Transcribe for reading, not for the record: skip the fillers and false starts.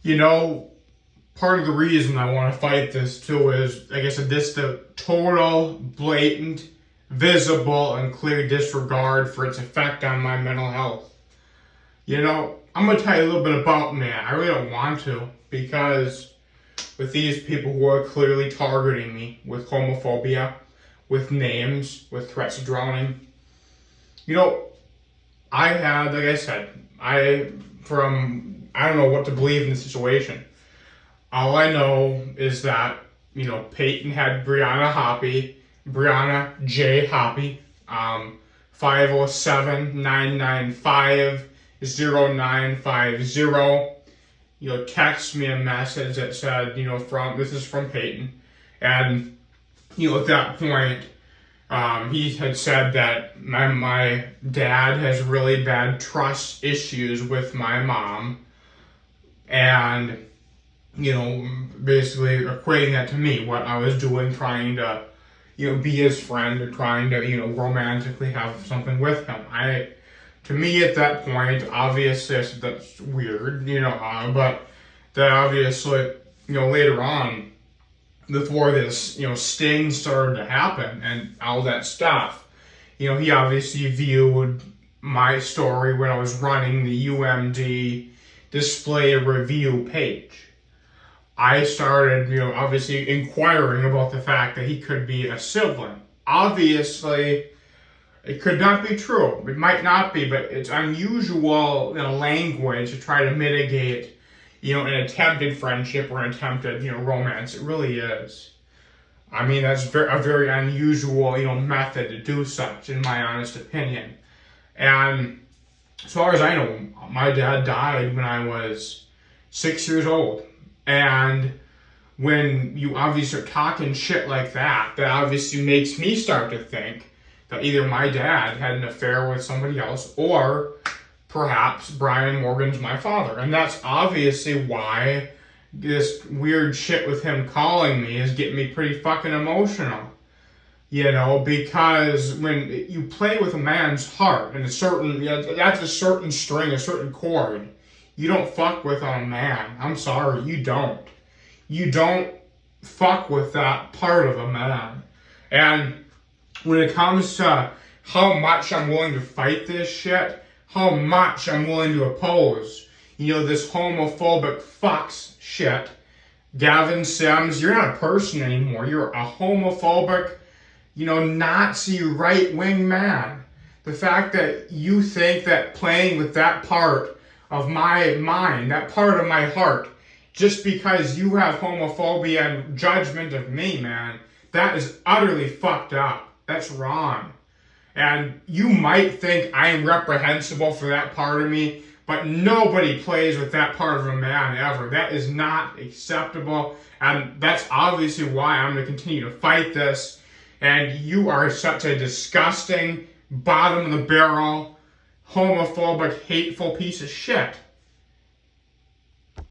You know, part of the reason I want to fight this too is, like I said, this the total, blatant, visible, and clear disregard for its effect on my mental health. I'm going to tell you a little bit about me. I really don't want to, because with these people who are clearly targeting me with homophobia, with names, with threats of drowning, I had, like I said, I don't know what to believe in the situation. All I know is that, Peyton had Brianna J. Hoppy, 507-995-0950. Text me a message that said, this is from Peyton. And, at that point, he had said that my dad has really bad trust issues with my mom. And, basically equating that to me, what I was doing, trying to, be his friend or trying to, romantically have something with him. To me at that point, obviously, that's weird, but that obviously, later on, before this, sting started to happen and all that stuff, he obviously viewed my story when I was running the UMD display review page. I started, obviously inquiring about the fact that he could be a sibling. Obviously, it could not be true. It might not be, but it's unusual in a language to try to mitigate, an attempted friendship or an attempted, romance. It really is. I mean, that's a very unusual, method to do such, in my honest opinion. And as far as I know, my dad died when I was 6 years old. And when you obviously start talking shit like that, that obviously makes me start to think that either my dad had an affair with somebody else, or perhaps Brian Morgan's my father. And that's obviously why this weird shit with him calling me is getting me pretty fucking emotional. Because when you play with a man's heart and that's a certain string, a certain chord, you don't fuck with a man. I'm sorry, you don't. You don't fuck with that part of a man. And when it comes to how much I'm willing to fight this shit, how much I'm willing to oppose, this homophobic fucks shit, Gavin Sims, you're not a person anymore. You're a homophobic, Nazi right-wing man. The fact that you think that playing with that part of my mind, that part of my heart, just because you have homophobia and judgment of me, man, that is utterly fucked up. That's wrong. And you might think I am reprehensible for that part of me, but nobody plays with that part of a man ever. That is not acceptable, and that's obviously why I'm going to continue to fight this. And you are such a disgusting, bottom of the barrel, homophobic, hateful piece of shit.